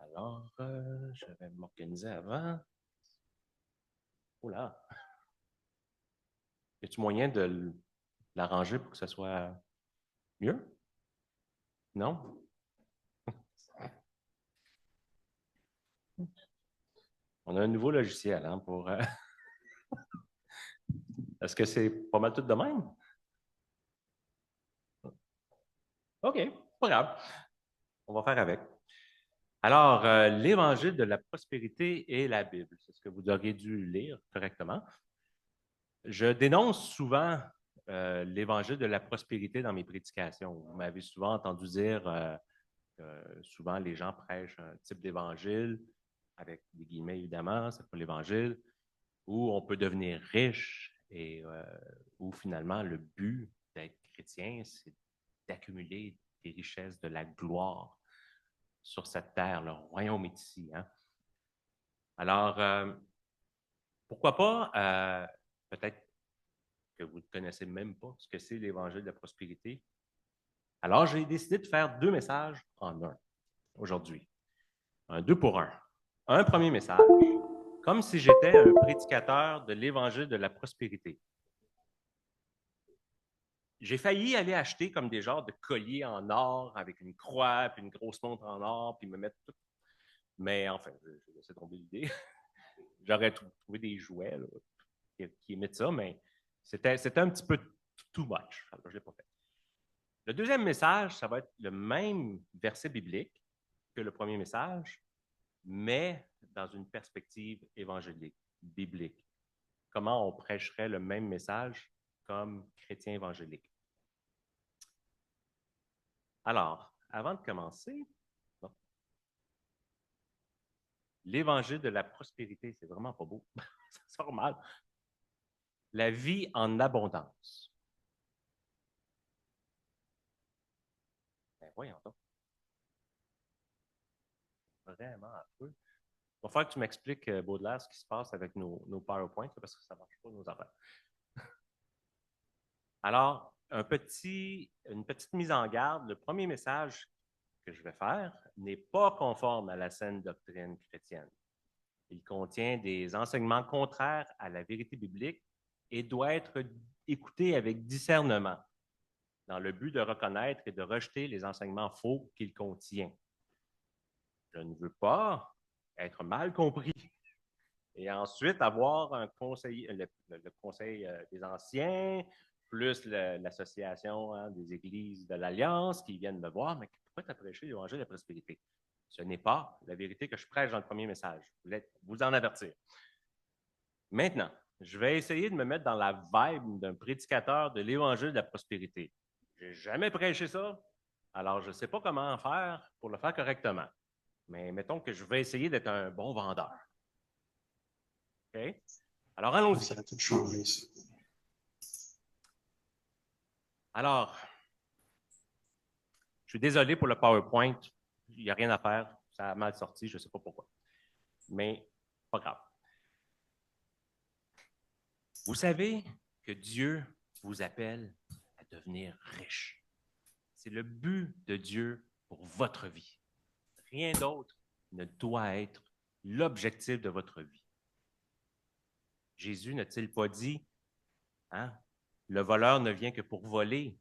Alors, je vais m'organiser avant. Oh là! Y a-t-il moyen de l'arranger pour que ce soit mieux? Non? On a un nouveau logiciel hein, pour. Est-ce que c'est pas mal tout de même? OK, pas grave. On va faire avec. Alors, l'Évangile de la prospérité et la Bible, c'est ce que vous auriez dû lire correctement. Je dénonce souvent l'Évangile de la prospérité dans mes prédications. Vous m'avez souvent entendu dire souvent les gens prêchent un type d'évangile, avec des guillemets évidemment, c'est pas l'évangile, où on peut devenir riche et où finalement le but d'être chrétien, c'est d'accumuler des richesses de la gloire sur cette terre. Le royaume est ici. Hein? Alors, pourquoi pas, peut-être que vous ne connaissez même pas ce que c'est l'évangile de la prospérité. Alors, j'ai décidé de faire 2 messages en un aujourd'hui. Un 2 pour 1. Un premier message, comme si j'étais un prédicateur de l'évangile de la prospérité. J'ai failli aller acheter comme des genres de colliers en or avec une croix, puis une grosse montre en or, puis me mettre tout. Mais enfin, j'ai laissé tomber l'idée. J'aurais trouvé des jouets là, qui émettent ça, mais c'était un petit peu too much. Alors, je ne l'ai pas fait. Le deuxième message, ça va être le même verset biblique que le premier message, mais dans une perspective évangélique, biblique. Comment on prêcherait le même message comme chrétien évangélique. Alors, avant de commencer, l'évangile de la prospérité, c'est vraiment pas beau. Ça sort mal. La vie en abondance. Ben voyons donc. Vraiment un peu. Il va falloir que tu m'expliques, Baudelaire, ce qui se passe avec nos PowerPoints, parce que ça ne marche pas, nos affaires. Alors, une petite mise en garde. Le premier message que je vais faire n'est pas conforme à la saine doctrine chrétienne. Il contient des enseignements contraires à la vérité biblique et doit être écouté avec discernement dans le but de reconnaître et de rejeter les enseignements faux qu'il contient. Je ne veux pas être mal compris et ensuite avoir un conseil, le conseil des anciens, plus l'association hein, des églises de l'Alliance qui viennent me voir, mais pourquoi tu as prêché l'évangile de la prospérité? Ce n'est pas la vérité que je prêche dans le premier message. Je voulais vous en avertir. Maintenant, je vais essayer de me mettre dans la vibe d'un prédicateur de l'évangile de la prospérité. Je n'ai jamais prêché ça, alors je ne sais pas comment faire pour le faire correctement. Mais mettons que je vais essayer d'être un bon vendeur. OK? Alors, allons-y. Ça a tout changé, ça. Alors, je suis désolé pour le PowerPoint. Il n'y a rien à faire. Ça a mal sorti, je ne sais pas pourquoi. Mais, pas grave. Vous savez que Dieu vous appelle à devenir riche. C'est le but de Dieu pour votre vie. Rien d'autre ne doit être l'objectif de votre vie. Jésus n'a-t-il pas dit, hein, le voleur ne vient que pour voler,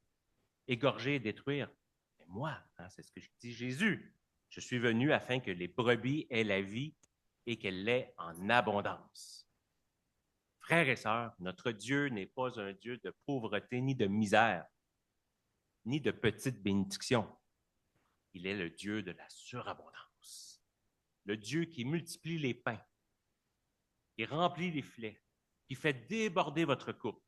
égorger et détruire? Mais moi, hein, c'est ce que dit Jésus. Je suis venu afin que les brebis aient la vie et qu'elle l'ait en abondance. Frères et sœurs, notre Dieu n'est pas un Dieu de pauvreté ni de misère, ni de petites bénédictions. Il est le Dieu de la surabondance. Le Dieu qui multiplie les pains, qui remplit les filets, qui fait déborder votre coupe.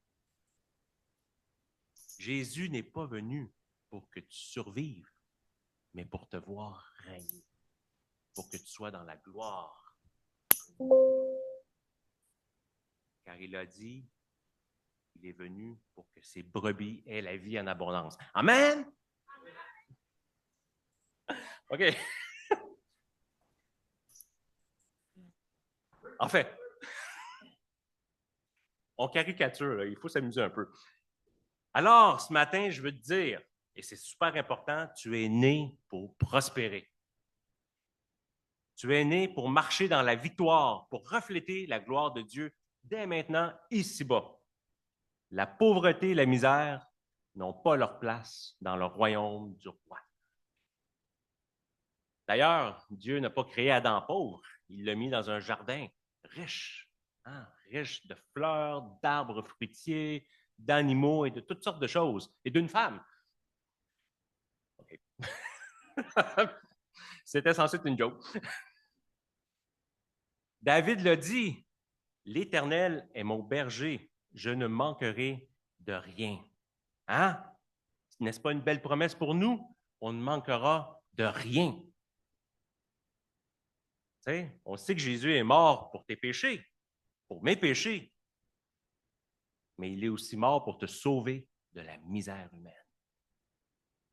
Jésus n'est pas venu pour que tu survives, mais pour te voir régner, pour que tu sois dans la gloire. Car il a dit, il est venu pour que ses brebis aient la vie en abondance. Amen! OK. En fait, on caricature, là, il faut s'amuser un peu. Alors, ce matin, je veux te dire, et c'est super important, tu es né pour prospérer. Tu es né pour marcher dans la victoire, pour refléter la gloire de Dieu dès maintenant, ici-bas. La pauvreté et la misère n'ont pas leur place dans le royaume du roi. D'ailleurs, Dieu n'a pas créé Adam pauvre, il l'a mis dans un jardin riche, hein, riche de fleurs, d'arbres fruitiers, d'animaux et de toutes sortes de choses, et d'une femme. Okay. C'était censé être une joke. David l'a dit, l'Éternel est mon berger, je ne manquerai de rien. Hein? N'est-ce pas une belle promesse pour nous? On ne manquera de rien. Tu sais, on sait que Jésus est mort pour tes péchés, pour mes péchés, mais il est aussi mort pour te sauver de la misère humaine.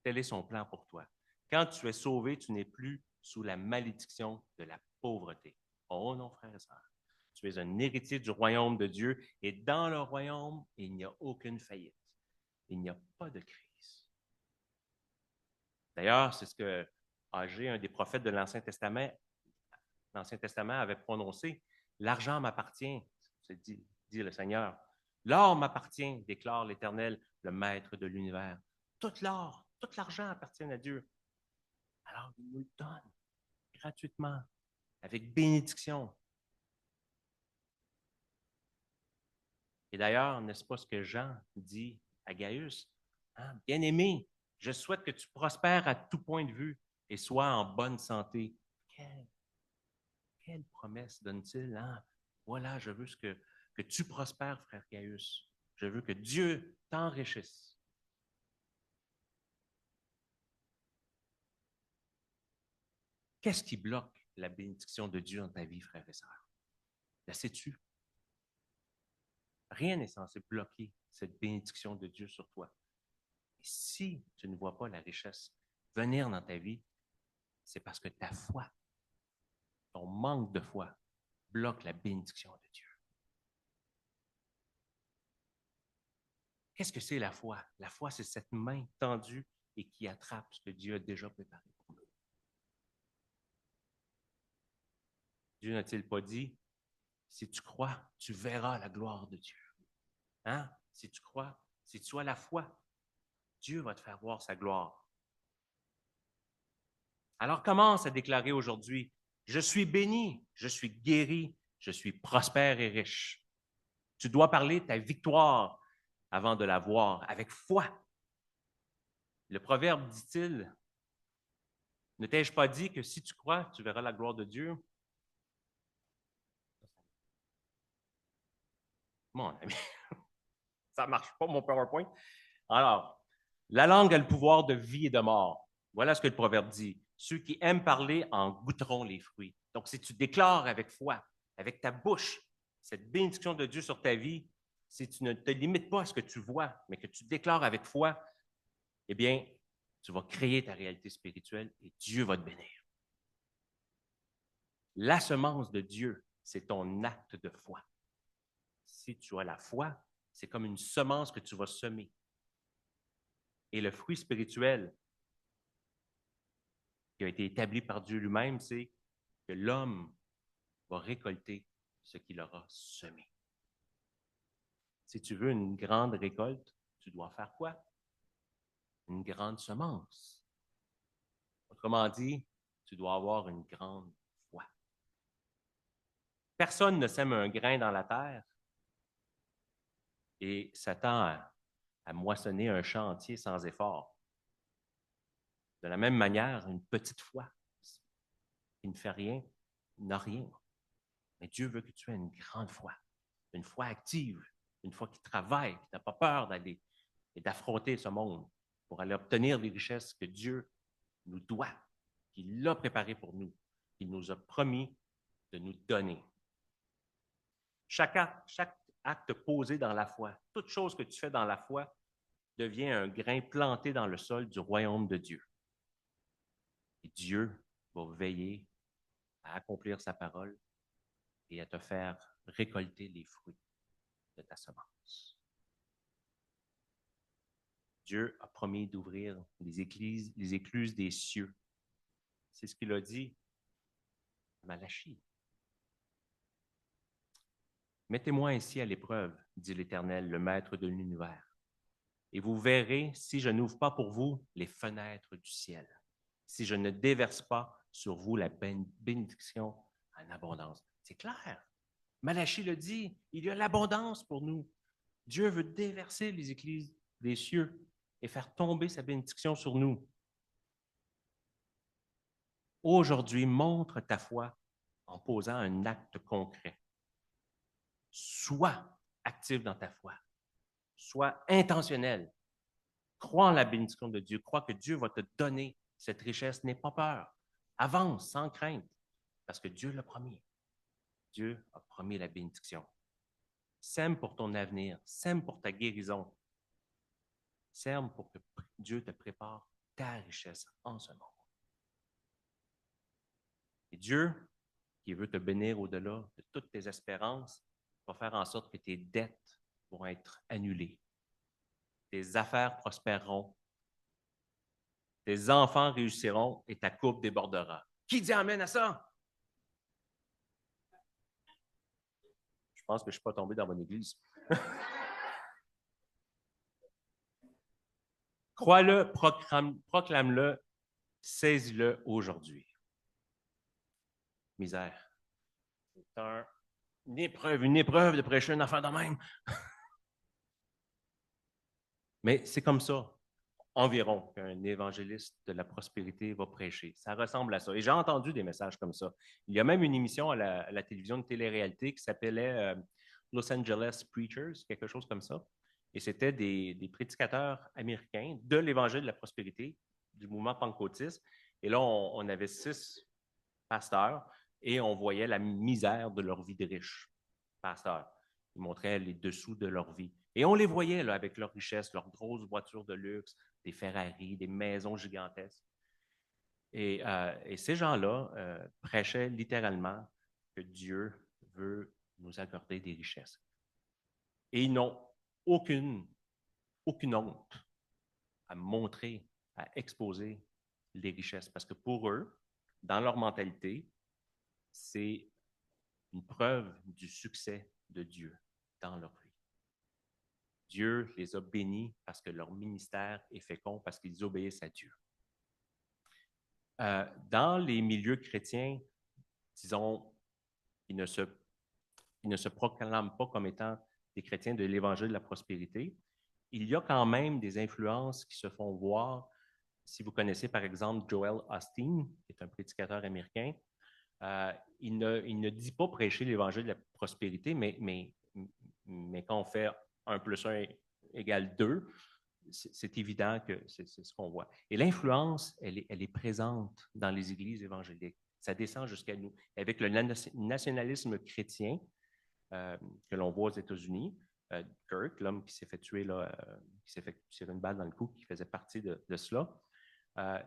Tel est son plan pour toi. Quand tu es sauvé, tu n'es plus sous la malédiction de la pauvreté. Oh non, frères et sœurs. Tu es un héritier du royaume de Dieu et dans le royaume, il n'y a aucune faillite. Il n'y a pas de crise. D'ailleurs, c'est ce que Agé, un des prophètes de l'Ancien Testament, avait prononcé. L'argent m'appartient, dit le Seigneur. L'or m'appartient, déclare l'Éternel, le Maître de l'univers. Tout l'or, tout l'argent appartient à Dieu. Alors, il nous le donne gratuitement, avec bénédiction. Et d'ailleurs, n'est-ce pas ce que Jean dit à Gaius? Hein? Bien-aimé, je souhaite que tu prospères à tout point de vue et sois en bonne santé. Quelle promesse donne-t-il? Hein? Voilà, je veux que tu prospères, frère Gaius. Je veux que Dieu t'enrichisse. Qu'est-ce qui bloque la bénédiction de Dieu dans ta vie, frère et sœur? La sais-tu? Rien n'est censé bloquer cette bénédiction de Dieu sur toi. Et si tu ne vois pas la richesse venir dans ta vie, c'est parce que ta foi, ton manque de foi, bloque la bénédiction de Dieu. Qu'est-ce que c'est la foi? La foi, c'est cette main tendue et qui attrape ce que Dieu a déjà préparé pour nous. Dieu n'a-t-il pas dit, si tu crois, tu verras la gloire de Dieu. Hein? Si tu crois, si tu as la foi, Dieu va te faire voir sa gloire. Alors commence à déclarer aujourd'hui, je suis béni, je suis guéri, je suis prospère et riche. Tu dois parler de ta victoire avant de la voir, avec foi. Le proverbe dit-il, ne t'ai-je pas dit que si tu crois, tu verras la gloire de Dieu? Mon ami, ça ne marche pas, mon PowerPoint. Alors, la langue a le pouvoir de vie et de mort. Voilà ce que le proverbe dit. Ceux qui aiment parler en goûteront les fruits. Donc, si tu déclares avec foi, avec ta bouche, cette bénédiction de Dieu sur ta vie, si tu ne te limites pas à ce que tu vois, mais que tu déclares avec foi, eh bien, tu vas créer ta réalité spirituelle et Dieu va te bénir. La semence de Dieu, c'est ton acte de foi. Si tu as la foi, c'est comme une semence que tu vas semer. Et le fruit spirituel qui a été établi par Dieu lui-même, c'est que l'homme va récolter ce qu'il aura semé. Si tu veux une grande récolte, tu dois faire quoi? Une grande semence. Autrement dit, tu dois avoir une grande foi. Personne ne sème un grain dans la terre et s'attend à moissonner un champ entier sans effort. De la même manière, une petite foi qui ne fait rien n'a rien. Mais Dieu veut que tu aies une grande foi, une foi active, une foi qui travaille, qui n'a pas peur d'aller et d'affronter ce monde pour aller obtenir les richesses que Dieu nous doit, qu'il a préparées pour nous, qu'il nous a promis de nous donner. Chaque acte posé dans la foi, toute chose que tu fais dans la foi, devient un grain planté dans le sol du royaume de Dieu. Et Dieu va veiller à accomplir sa parole et à te faire récolter les fruits de ta semence. Dieu a promis d'ouvrir les écluses des cieux. C'est ce qu'il a dit Malachie. Mettez-moi ainsi à l'épreuve, dit l'Éternel, le Maître de l'univers, et vous verrez si je n'ouvre pas pour vous les fenêtres du ciel, si je ne déverse pas sur vous la bénédiction en abondance. C'est clair. Malachie le dit, il y a l'abondance pour nous. Dieu veut déverser les écluses des cieux et faire tomber sa bénédiction sur nous. Aujourd'hui, montre ta foi en posant un acte concret. Sois actif dans ta foi. Sois intentionnel. Crois en la bénédiction de Dieu. Crois que Dieu va te donner cette richesse. N'aie pas peur. Avance sans crainte, parce que Dieu l'a promis. Dieu a promis la bénédiction. Sème pour ton avenir. Sème pour ta guérison. Sème pour que Dieu te prépare ta richesse en ce monde. Et Dieu, qui veut te bénir au-delà de toutes tes espérances, va faire en sorte que tes dettes vont être annulées. Tes affaires prospéreront. Tes enfants réussiront et ta coupe débordera. Qui dit amen à ça? Je pense que je ne suis pas tombé dans mon église. Crois-le, proclame-le, saisis-le aujourd'hui. Misère. C'est une épreuve de prêcher une affaire de même. Mais c'est comme ça, environ, qu'un évangéliste de la prospérité va prêcher. Ça ressemble à ça. Et j'ai entendu des messages comme ça. Il y a même une émission à la télévision de télé-réalité qui s'appelait Los Angeles Preachers, quelque chose comme ça. Et c'était des prédicateurs américains de l'évangile de la prospérité, du mouvement pentecôtiste. Et là, on avait 6 pasteurs et on voyait la misère de leur vie de riches pasteurs. Ils montraient les dessous de leur vie. Et on les voyait là, avec leurs richesses, leurs grosses voitures de luxe, des Ferrari, des maisons gigantesques. Et ces gens-là prêchaient littéralement que Dieu veut nous accorder des richesses. Et ils n'ont aucune honte à montrer, à exposer les richesses. Parce que pour eux, dans leur mentalité, c'est une preuve du succès de Dieu dans leur vie. Dieu les a bénis parce que leur ministère est fécond, parce qu'ils obéissent à Dieu. Dans les milieux chrétiens, disons, ils ne se proclament pas comme étant des chrétiens de l'Évangile de la prospérité. Il y a quand même des influences qui se font voir. Si vous connaissez par exemple Joel Osteen, qui est un prédicateur américain, il ne dit pas prêcher l'Évangile de la prospérité, mais quand on fait 1 plus 1 égale 2, c'est évident que c'est ce qu'on voit. Et l'influence, elle est présente dans les églises évangéliques. Ça descend jusqu'à nous. Avec le nationalisme chrétien que l'on voit aux États-Unis, Kirk, l'homme qui s'est fait tuer, qui s'est fait tirer une balle dans le cou, qui faisait partie de cela,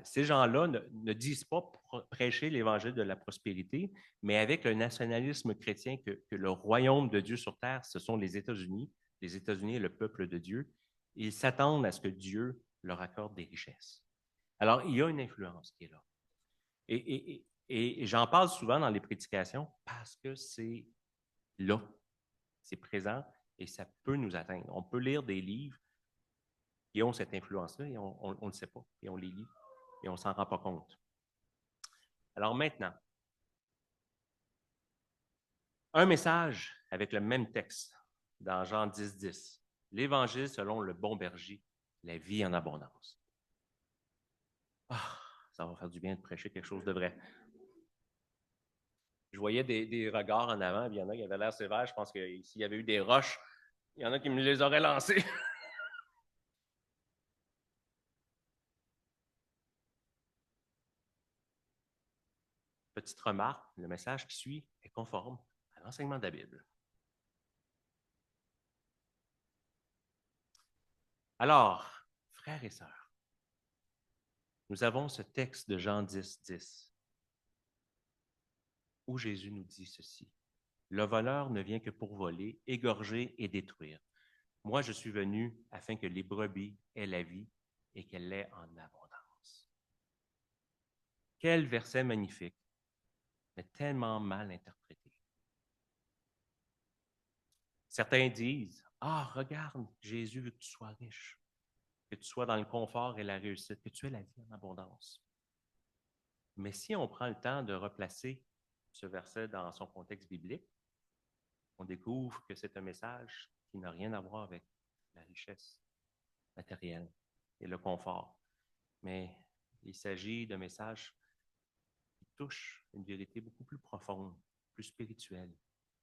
ces gens-là ne disent pas prêcher l'évangile de la prospérité, mais avec le nationalisme chrétien que le royaume de Dieu sur terre, ce sont les États-Unis et le peuple de Dieu, ils s'attendent à ce que Dieu leur accorde des richesses. Alors, il y a une influence qui est là. Et j'en parle souvent dans les prédications parce que c'est là, c'est présent et ça peut nous atteindre. On peut lire des livres qui ont cette influence-là et on ne le sait pas, et on les lit et on ne s'en rend pas compte. Alors maintenant, un message avec le même texte dans Jean 10, 10. L'Évangile selon le bon berger, la vie en abondance. Ah, ça va faire du bien de prêcher quelque chose de vrai. Je voyais des regards en avant, puis il y en a qui avaient l'air sévères. Je pense que s'il y avait eu des roches, il y en a qui me les auraient lancées. Petite remarque, le message qui suit est conforme à l'enseignement de la Bible. Alors, frères et sœurs, nous avons ce texte de Jean 10, 10, où Jésus nous dit ceci. Le voleur ne vient que pour voler, égorger et détruire. Moi, je suis venu afin que les brebis aient la vie et qu'elle l'ait en abondance. Quel verset magnifique. mais tellement mal interprété. Certains disent, « Ah, regarde, Jésus veut que tu sois riche, que tu sois dans le confort et la réussite, que tu aies la vie en abondance. » Mais si on prend le temps de replacer ce verset dans son contexte biblique, on découvre que c'est un message qui n'a rien à voir avec la richesse matérielle et le confort. Mais il s'agit d'un message qui touche une vérité beaucoup plus profonde, plus spirituelle,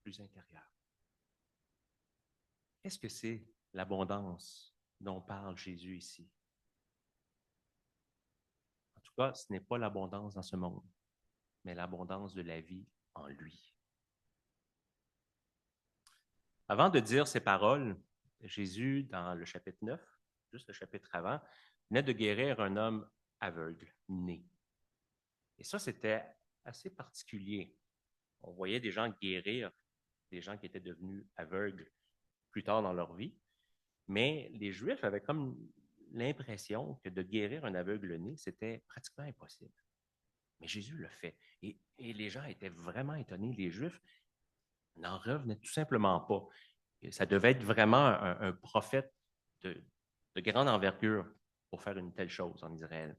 plus intérieure. Qu'est-ce que c'est l'abondance dont parle Jésus ici? En tout cas, ce n'est pas l'abondance dans ce monde, mais l'abondance de la vie en lui. Avant de dire ces paroles, Jésus, dans le chapitre 9, juste le chapitre avant, venait de guérir un homme aveugle, né. Et ça, c'était assez particulier. On voyait des gens guérir, des gens qui étaient devenus aveugles plus tard dans leur vie, mais les Juifs avaient comme l'impression que de guérir un aveugle né, c'était pratiquement impossible. Mais Jésus le fait. Et les gens étaient vraiment étonnés. Les Juifs n'en revenaient tout simplement pas. Et ça devait être vraiment un prophète de grande envergure pour faire une telle chose en Israël.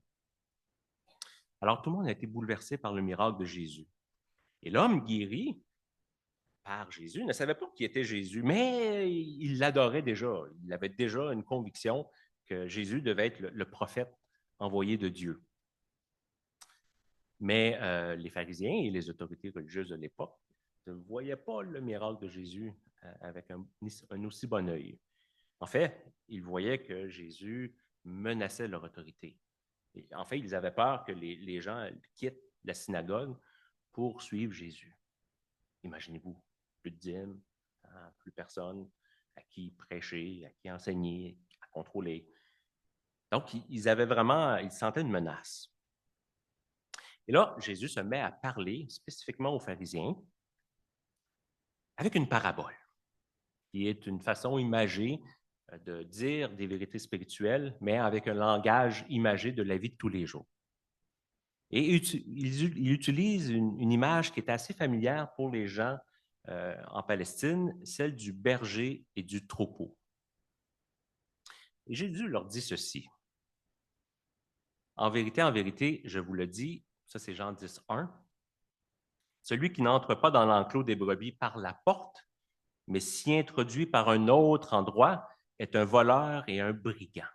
Alors tout le monde a été bouleversé par le miracle de Jésus. Et l'homme guéri par Jésus ne savait pas qui était Jésus, mais il l'adorait déjà. Il avait déjà une conviction que Jésus devait être le prophète envoyé de Dieu. Mais les pharisiens et les autorités religieuses de l'époque ne voyaient pas le miracle de Jésus avec un aussi bon œil. En fait, ils voyaient que Jésus menaçait leur autorité. Et en fait, ils avaient peur que les gens quittent la synagogue pour suivre Jésus. Imaginez-vous, plus de dîmes, plus personne à qui prêcher, à qui enseigner, à contrôler. Donc, ils sentaient une menace. Et là, Jésus se met à parler spécifiquement aux pharisiens avec une parabole, qui est une façon imagée de dire des vérités spirituelles, mais avec un langage imagé de la vie de tous les jours. Et il utilise une image qui est assez familière pour les gens en Palestine, celle du berger et du troupeau. Et Jésus leur dit ceci. En vérité, je vous le dis, ça c'est Jean 10, 1, celui qui n'entre pas dans l'enclos des brebis par la porte, mais s'y introduit par un autre endroit, est un voleur et un brigand.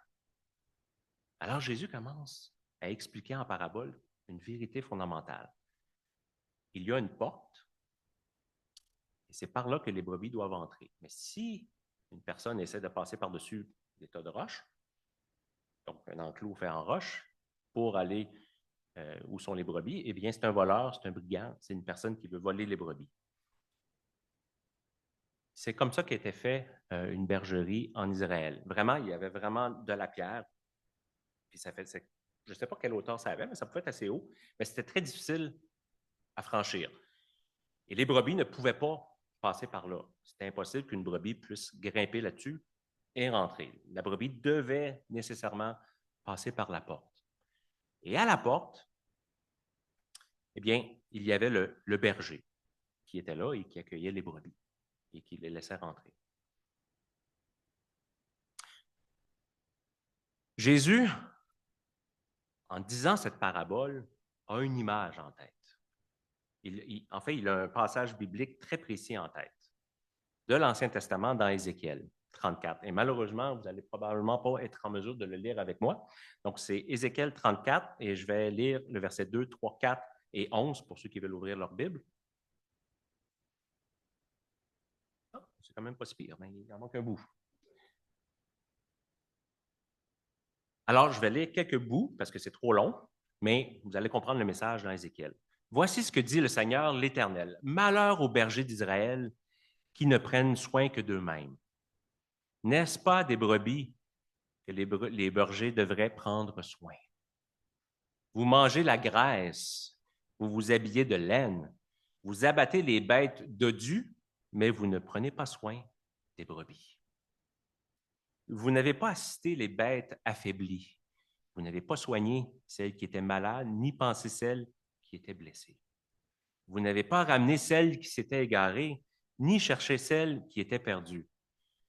Alors Jésus commence à expliquer en parabole une vérité fondamentale. Il y a une porte, et c'est par là que les brebis doivent entrer. Mais si une personne essaie de passer par-dessus des tas de roches, donc un enclos fait en roche, pour aller où sont les brebis, eh bien, c'est un voleur, c'est un brigand, c'est une personne qui veut voler les brebis. C'est comme ça qu'était fait une bergerie en Israël. Vraiment, il y avait vraiment de la pierre, puis je ne sais pas quelle hauteur ça avait, mais ça pouvait être assez haut, mais c'était très difficile à franchir. Et les brebis ne pouvaient pas passer par là. C'était impossible qu'une brebis puisse grimper là-dessus et rentrer. La brebis devait nécessairement passer par la porte. Et à la porte, eh bien, il y avait le berger qui était là et qui accueillait les brebis et qui les laissait rentrer. Jésus, en disant cette parabole, a une image en tête. En fait, il a un passage biblique très précis en tête de l'Ancien Testament dans Ézéchiel 34. Et malheureusement, vous n'allez probablement pas être en mesure de le lire avec moi. Donc, c'est Ézéchiel 34 et je vais lire le verset 2, 3, 4 et 11 pour ceux qui veulent ouvrir leur Bible. Oh, c'est quand même pas si pire, mais il en manque un bout. Alors, je vais lire quelques bouts parce que c'est trop long, mais vous allez comprendre le message dans Ézéchiel. Voici ce que dit le Seigneur l'Éternel. Malheur aux bergers d'Israël qui ne prennent soin que d'eux-mêmes. N'est-ce pas des brebis que les bergers devraient prendre soin? Vous mangez la graisse, vous vous habillez de laine, vous abattez les bêtes dodues, mais vous ne prenez pas soin des brebis. Vous n'avez pas assisté les bêtes affaiblies. Vous n'avez pas soigné celles qui étaient malades, ni pensé celles qui étaient blessées. Vous n'avez pas ramené celles qui s'étaient égarées, ni cherché celles qui étaient perdues,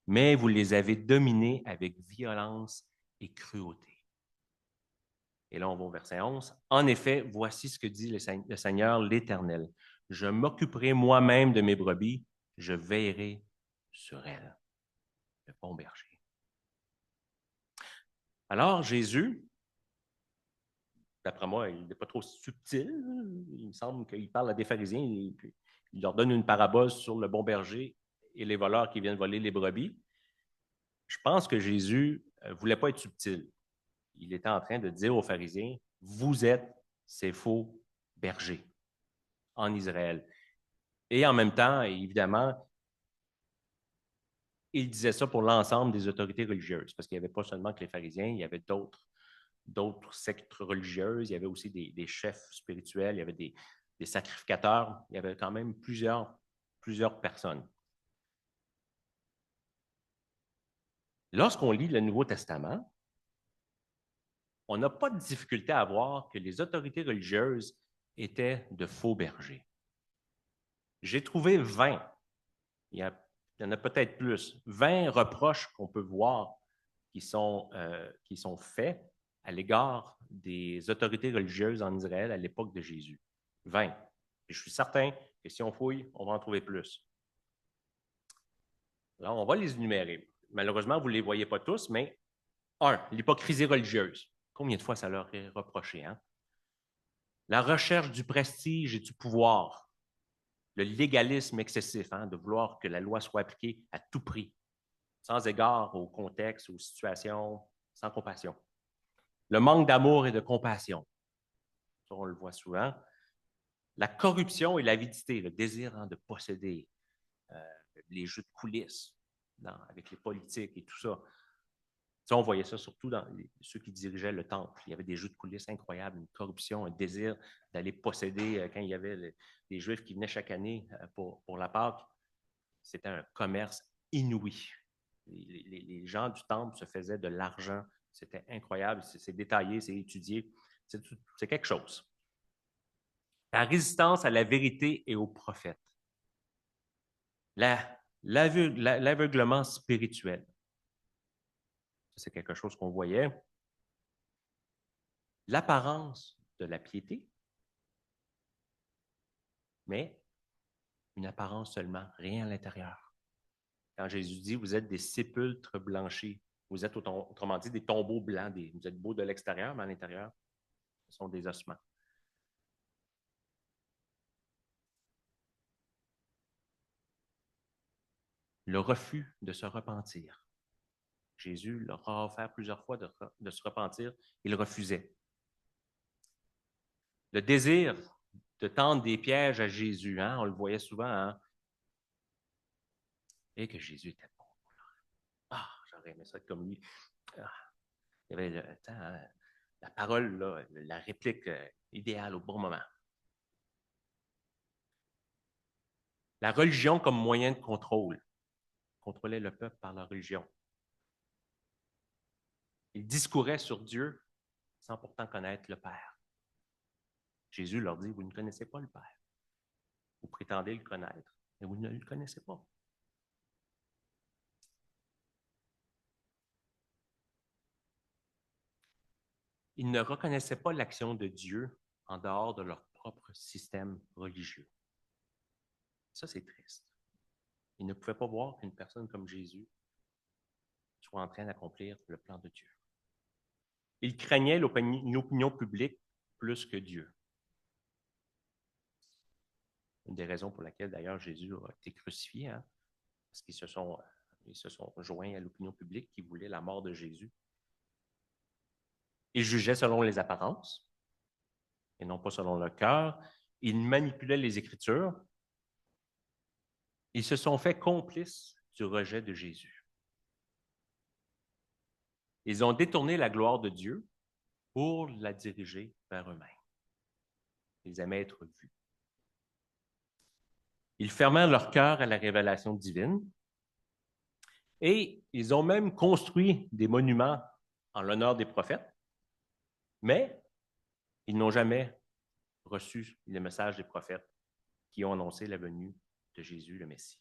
mais vous les avez dominées avec violence et cruauté. Et là, on va au verset 11. En effet, voici ce que dit le Seigneur l'Éternel. Je m'occuperai moi-même de mes brebis, je veillerai sur elles. Le bon berger. Alors, Jésus, d'après moi, il n'est pas trop subtil. Il me semble qu'il parle à des pharisiens et puis il leur donne une parabole sur le bon berger et les voleurs qui viennent voler les brebis. Je pense que Jésus ne voulait pas être subtil. Il était en train de dire aux pharisiens, vous êtes ces faux bergers en Israël. Et en même temps, évidemment, il disait ça pour l'ensemble des autorités religieuses, parce qu'il n'y avait pas seulement que les pharisiens, il y avait d'autres sectes religieuses, il y avait aussi des chefs spirituels, il y avait des sacrificateurs, il y avait quand même plusieurs personnes. Lorsqu'on lit le Nouveau Testament, on n'a pas de difficulté à voir que les autorités religieuses étaient de faux bergers. J'ai trouvé 20, il y en a peut-être plus, 20 reproches qu'on peut voir qui sont faits à l'égard des autorités religieuses en Israël à l'époque de Jésus. 20. Et je suis certain que si on fouille, on va en trouver plus. Alors, on va les énumérer. Malheureusement, vous ne les voyez pas tous, mais 1. L'hypocrisie religieuse. Combien de fois ça leur est reproché, hein? La recherche du prestige et du pouvoir. Le légalisme excessif, hein, de vouloir que la loi soit appliquée à tout prix, sans égard au contexte, aux situations, sans compassion. Le manque d'amour et de compassion. Ça, on le voit souvent. La corruption et l'avidité, le désir de posséder, les jeux de coulisses avec les politiques et tout ça. Ça, on voyait ça surtout dans ceux qui dirigeaient le temple. Il y avait des jeux de coulisses incroyables, une corruption, un désir d'aller posséder quand il y avait des Juifs qui venaient chaque année pour la Pâque. C'était un commerce inouï. Les gens du temple se faisaient de l'argent. C'était incroyable. C'est détaillé, c'est étudié. C'est quelque chose. La résistance à la vérité et aux prophètes. L'aveuglement spirituel. C'est quelque chose qu'on voyait. L'apparence de la piété, mais une apparence seulement, rien à l'intérieur. Quand Jésus dit, vous êtes des sépulcres blanchis, vous êtes autrement dit des tombeaux blancs, vous êtes beaux de l'extérieur, mais à l'intérieur, ce sont des ossements. Le refus de se repentir. Jésus leur a offert plusieurs fois de se repentir, il refusait. Le désir de tendre des pièges à Jésus, hein? On le voyait souvent, hein? Et que Jésus était bon. Ah, j'aurais aimé ça être comme lui. Ah, il y avait la parole, là, la réplique idéale au bon moment. La religion comme moyen de contrôle. Contrôlait le peuple par la religion. Ils discouraient sur Dieu sans pourtant connaître le Père. Jésus leur dit, vous ne connaissez pas le Père. Vous prétendez le connaître, mais vous ne le connaissez pas. Ils ne reconnaissaient pas l'action de Dieu en dehors de leur propre système religieux. Ça, c'est triste. Ils ne pouvaient pas voir qu'une personne comme Jésus soit en train d'accomplir le plan de Dieu. Ils craignaient l'opinion publique plus que Dieu. Une des raisons pour laquelle, d'ailleurs, Jésus a été crucifié, hein, parce qu'ils se sont joints à l'opinion publique qui voulait la mort de Jésus. Ils jugeaient selon les apparences et non pas selon le cœur. Ils manipulaient les Écritures. Ils se sont fait complices du rejet de Jésus. Ils ont détourné la gloire de Dieu pour la diriger vers eux-mêmes. Ils aimaient être vus. Ils fermèrent leur cœur à la révélation divine et ils ont même construit des monuments en l'honneur des prophètes, mais ils n'ont jamais reçu le message des prophètes qui ont annoncé la venue de Jésus, le Messie.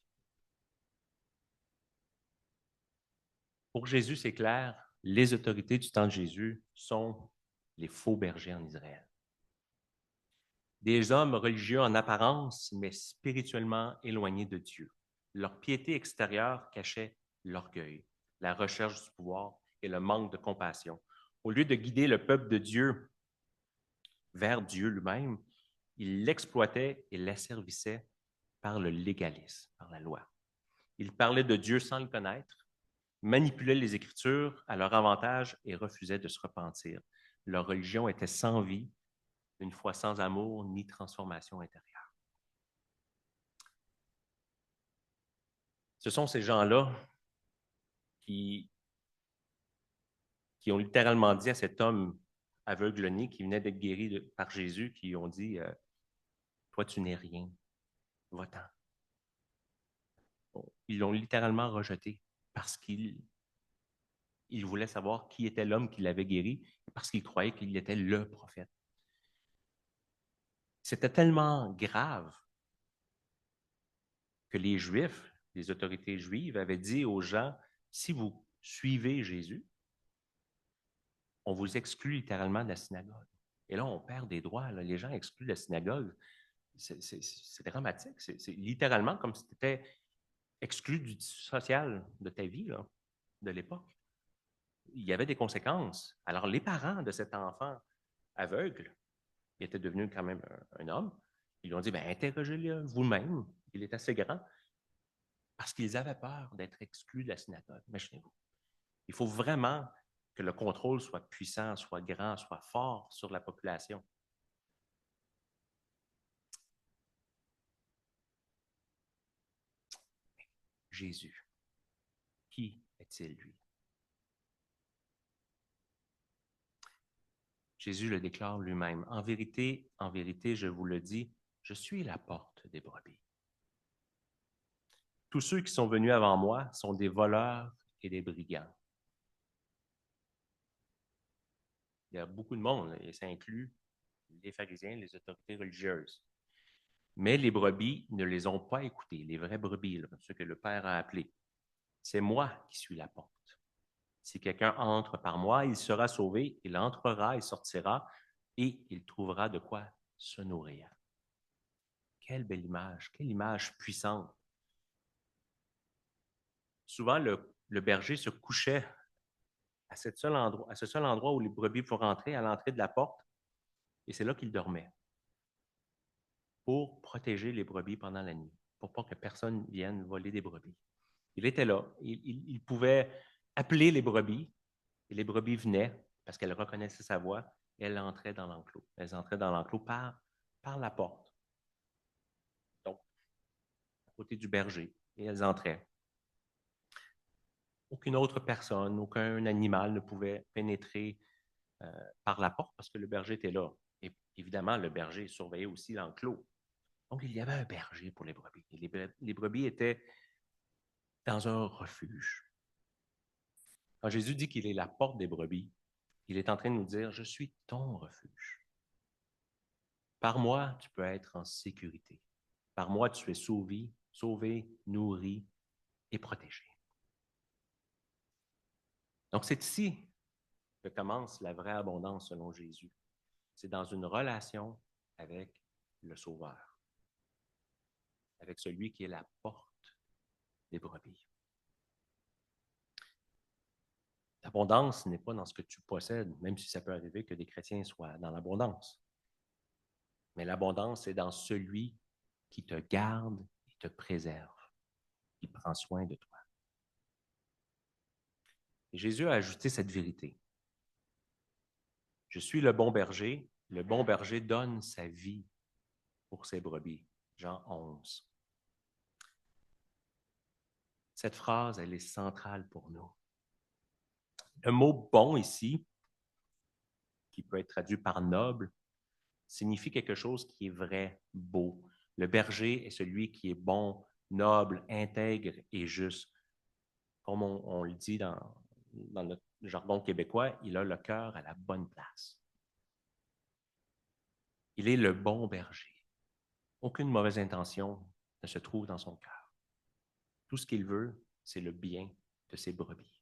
Pour Jésus, c'est clair, les autorités du temps de Jésus sont les faux bergers en Israël. Des hommes religieux en apparence, mais spirituellement éloignés de Dieu. Leur piété extérieure cachait l'orgueil, la recherche du pouvoir et le manque de compassion. Au lieu de guider le peuple de Dieu vers Dieu lui-même, ils l'exploitaient et l'asservissaient par le légalisme, par la loi. Ils parlaient de Dieu sans le connaître, manipulaient les Écritures à leur avantage et refusaient de se repentir. Leur religion était sans vie, une foi sans amour ni transformation intérieure. Ce sont ces gens-là qui ont littéralement dit à cet homme aveugle-né qui venait d'être guéri par Jésus, qui ont dit toi, tu n'es rien, va-t'en. Ils l'ont littéralement rejeté parce qu'ils voulaient savoir qui était l'homme qui l'avait guéri, parce qu'ils croyaient qu'il était le prophète. C'était tellement grave que les Juifs, les autorités juives, avaient dit aux gens, si vous suivez Jésus, on vous exclut littéralement de la synagogue. Et là, on perd des droits. Là. Les gens excluent de la synagogue. C'est dramatique. C'est littéralement comme si tu étais exclu du social de ta vie, là, de l'époque. Il y avait des conséquences. Alors, les parents de cet enfant aveugle, il était devenu quand même un homme, ils lui ont dit, ben, interrogez-le vous-même, il est assez grand, parce qu'ils avaient peur d'être exclus de la synagogue. Imaginez-vous. Il faut vraiment que le contrôle soit puissant, soit grand, soit fort sur la population. Jésus, qui est-il, lui? Jésus le déclare lui-même. En vérité, je vous le dis, je suis la porte des brebis. Tous ceux qui sont venus avant moi sont des voleurs et des brigands. Il y a beaucoup de monde, et ça inclut les pharisiens, les autorités religieuses. Mais les brebis ne les ont pas écoutés, les vraies brebis, là, ceux que le Père a appelés. C'est moi qui suis la porte. Si quelqu'un entre par moi, il sera sauvé, il entrera et sortira, et il trouvera de quoi se nourrir. Quelle belle image, quelle image puissante. Souvent, le berger se couchait à ce seul endroit où les brebis pouvaient rentrer, à l'entrée de la porte, et c'est là qu'il dormait, pour protéger les brebis pendant la nuit, pour pas que personne vienne voler des brebis. Il était là, il pouvait appeler les brebis, et les brebis venaient, parce qu'elles reconnaissaient sa voix, et elles entraient dans l'enclos. Elles entraient dans l'enclos par la porte, donc à côté du berger, et elles entraient. Aucune autre personne, aucun animal ne pouvait pénétrer par la porte parce que le berger était là. Et évidemment, le berger surveillait aussi l'enclos. Donc, il y avait un berger pour les brebis. Et les brebis étaient dans un refuge. Quand Jésus dit qu'il est la porte des brebis, il est en train de nous dire, je suis ton refuge. Par moi, tu peux être en sécurité. Par moi, tu es sauvé, nourri et protégé. Donc, c'est ici que commence la vraie abondance selon Jésus. C'est dans une relation avec le Sauveur, avec celui qui est la porte des brebis. L'abondance n'est pas dans ce que tu possèdes, même si ça peut arriver que des chrétiens soient dans l'abondance. Mais l'abondance est dans celui qui te garde et te préserve, qui prend soin de toi. Et Jésus a ajouté cette vérité. Je suis le bon berger donne sa vie pour ses brebis. Jean 11. Cette phrase, elle est centrale pour nous. Le mot bon ici, qui peut être traduit par noble, signifie quelque chose qui est vrai, beau. Le berger est celui qui est bon, noble, intègre et juste. Comme on le dit dans notre jargon québécois, il a le cœur à la bonne place. Il est le bon berger. Aucune mauvaise intention ne se trouve dans son cœur. Tout ce qu'il veut, c'est le bien de ses brebis.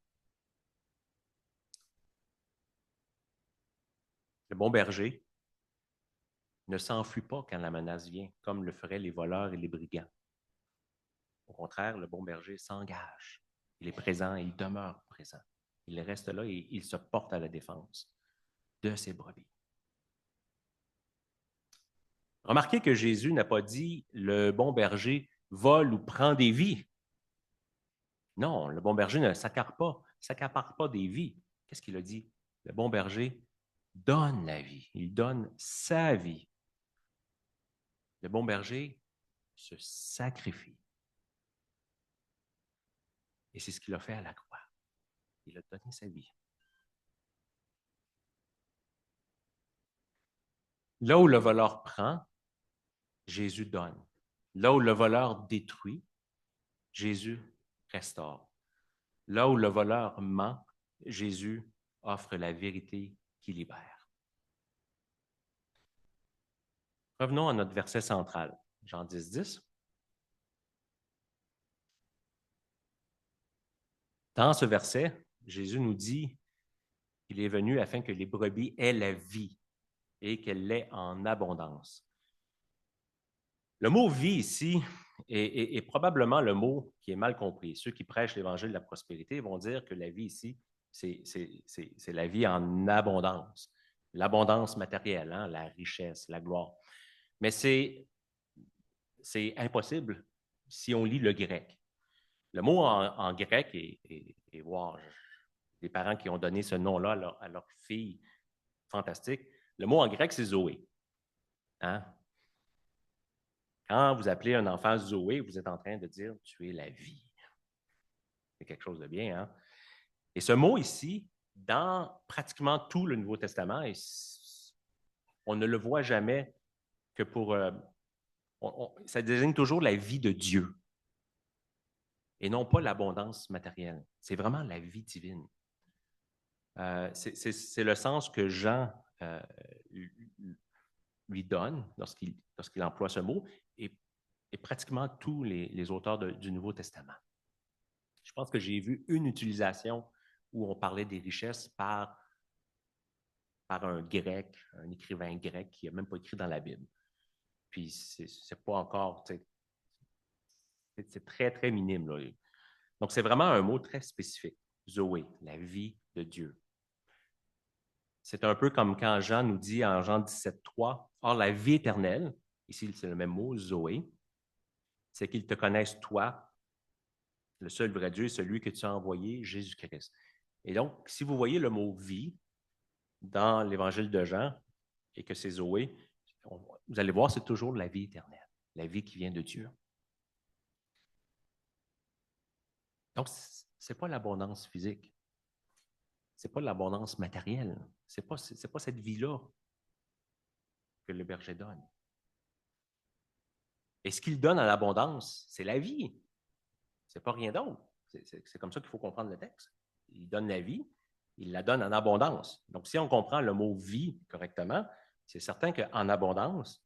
Le bon berger ne s'enfuit pas quand la menace vient, comme le feraient les voleurs et les brigands. Au contraire, le bon berger s'engage. Il est présent, il demeure présent. Il reste là et il se porte à la défense de ses brebis. Remarquez que Jésus n'a pas dit le bon berger vole ou prend des vies. Non, le bon berger ne s'accapare pas des vies. Qu'est-ce qu'il a dit? Le bon berger donne la vie. Il donne sa vie. Le bon berger se sacrifie. Et c'est ce qu'il a fait à la croix. Il a donné sa vie. Là où le voleur prend, Jésus donne. Là où le voleur détruit, Jésus restaure. Là où le voleur ment, Jésus offre la vérité qui libère. Revenons à notre verset central, Jean 10, 10. Dans ce verset, Jésus nous dit qu'il est venu afin que les brebis aient la vie et qu'elle l'ait en abondance. Le mot vie ici est probablement le mot qui est mal compris. Ceux qui prêchent l'évangile de la prospérité vont dire que la vie ici, c'est la vie en abondance. L'abondance matérielle, hein, la richesse, la gloire. Mais c'est impossible si on lit le grec. Le mot en grec est wow, des parents qui ont donné ce nom-là à leur fille fantastique. Le mot en grec, c'est Zoé. Hein? Quand vous appelez un enfant Zoé, vous êtes en train de dire tu es la vie. C'est quelque chose de bien. Hein? Et ce mot ici, dans pratiquement tout le Nouveau Testament, on ne le voit jamais que pour. Ça désigne toujours la vie de Dieu et non pas l'abondance matérielle. C'est vraiment la vie divine. C'est le sens que Jean lui donne lorsqu'il emploie ce mot et pratiquement tous les auteurs du Nouveau Testament. Je pense que j'ai vu une utilisation où on parlait des richesses par un grec, un écrivain grec qui n'a même pas écrit dans la Bible. Puis c'est pas encore, c'est très, très minime. Là. Donc, c'est vraiment un mot très spécifique. Zoé, la vie de Dieu. C'est un peu comme quand Jean nous dit en Jean 17, 3, « Or, la vie éternelle », ici c'est le même mot, Zoé, c'est qu'ils te connaissent toi, le seul vrai Dieu, celui que tu as envoyé, Jésus-Christ. Et donc, si vous voyez le mot « vie » dans l'Évangile de Jean et que c'est Zoé, vous allez voir, c'est toujours la vie éternelle, la vie qui vient de Dieu. Donc, ce n'est pas l'abondance physique, ce n'est pas l'abondance matérielle, ce n'est pas cette vie-là que le berger donne. Et ce qu'il donne en abondance, c'est la vie. C'est pas rien d'autre. C'est comme ça qu'il faut comprendre le texte. Il donne la vie, il la donne en abondance. Donc, si on comprend le mot vie correctement, c'est certain qu'en abondance,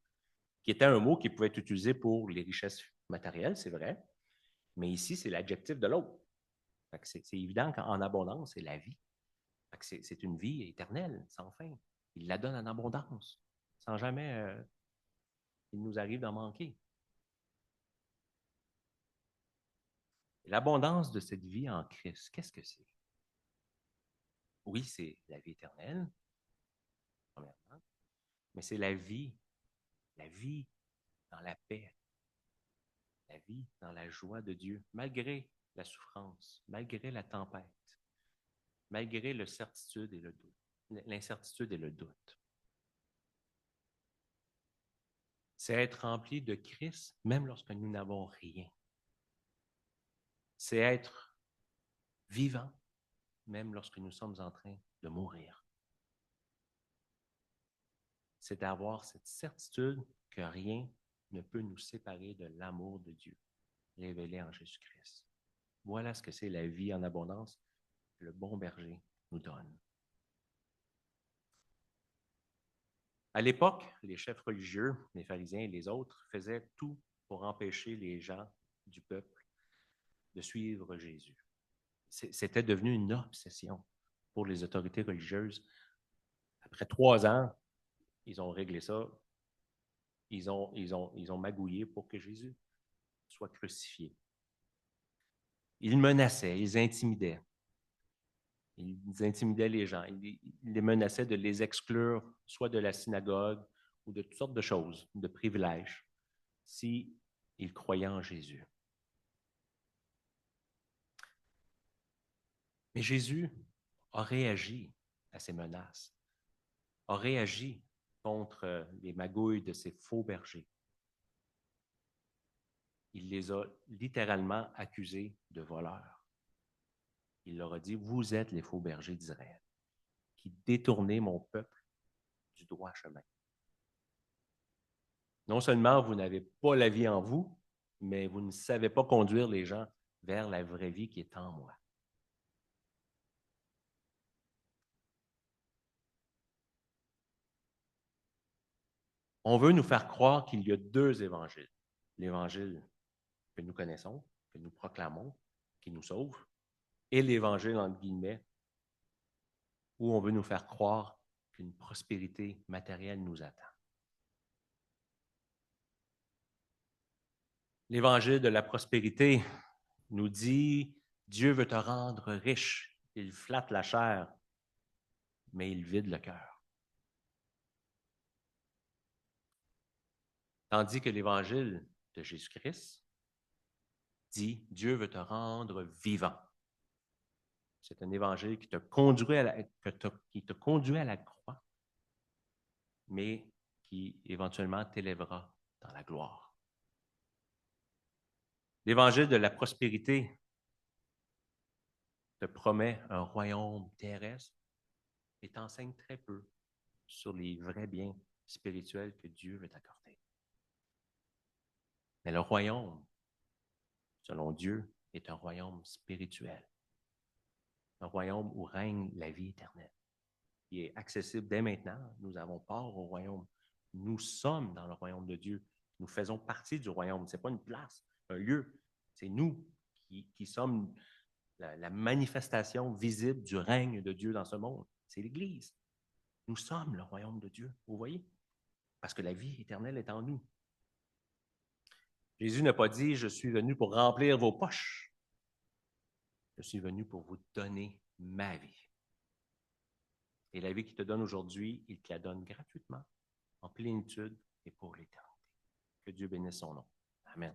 qui était un mot qui pouvait être utilisé pour les richesses matérielles, c'est vrai, mais ici, c'est l'adjectif de l'autre. C'est évident qu'en abondance, c'est la vie. C'est une vie éternelle, sans fin. Il la donne en abondance, sans jamais il nous arrive d'en manquer. L'abondance de cette vie en Christ, qu'est-ce que c'est? Oui, c'est la vie éternelle, premièrement, mais c'est la vie dans la paix, la vie dans la joie de Dieu, malgré la souffrance, malgré la tempête, malgré l'incertitude et le doute. C'est être rempli de Christ même lorsque nous n'avons rien. C'est être vivant même lorsque nous sommes en train de mourir. C'est d'avoir cette certitude que rien ne peut nous séparer de l'amour de Dieu révélé en Jésus-Christ. Voilà ce que c'est la vie en abondance que le bon berger nous donne. À l'époque, les chefs religieux, les pharisiens et les autres faisaient tout pour empêcher les gens du peuple de suivre Jésus. C'était devenu une obsession pour les autorités religieuses. Après 3 ans, ils ont réglé ça. Ils ont magouillé pour que Jésus soit crucifié. Ils menaçaient, ils intimidaient. Ils intimidaient les gens. Ils les menaçaient de les exclure, soit de la synagogue ou de toutes sortes de choses, de privilèges, s'ils croyaient en Jésus. Mais Jésus a réagi à ces menaces, a réagi contre les magouilles de ces faux bergers. Il les a littéralement accusés de voleurs. Il leur a dit, vous êtes les faux bergers d'Israël, qui détournez mon peuple du droit chemin. Non seulement vous n'avez pas la vie en vous, mais vous ne savez pas conduire les gens vers la vraie vie qui est en moi. On veut nous faire croire qu'il y a deux évangiles. L'évangile que nous connaissons, que nous proclamons, qui nous sauve, et l'évangile, entre guillemets, où on veut nous faire croire qu'une prospérité matérielle nous attend. L'évangile de la prospérité nous dit Dieu veut te rendre riche, il flatte la chair, mais il vide le cœur. Tandis que l'évangile de Jésus-Christ dit Dieu veut te rendre vivant. C'est un évangile qui te conduit à la croix, mais qui éventuellement t'élèvera dans la gloire. L'évangile de la prospérité te promet un royaume terrestre et t'enseigne très peu sur les vrais biens spirituels que Dieu veut t'accorder. Mais le royaume, selon Dieu, est un royaume spirituel, un royaume où règne la vie éternelle, qui est accessible dès maintenant. Nous avons part au royaume. Nous sommes dans le royaume de Dieu. Nous faisons partie du royaume. Ce n'est pas une place, un lieu. C'est nous qui sommes la manifestation visible du règne de Dieu dans ce monde. C'est l'Église. Nous sommes le royaume de Dieu, vous voyez? Parce que la vie éternelle est en nous. Jésus n'a pas dit, je suis venu pour remplir vos poches. Je suis venu pour vous donner ma vie. Et la vie qu'il te donne aujourd'hui, il te la donne gratuitement, en plénitude et pour l'éternité. Que Dieu bénisse son nom. Amen.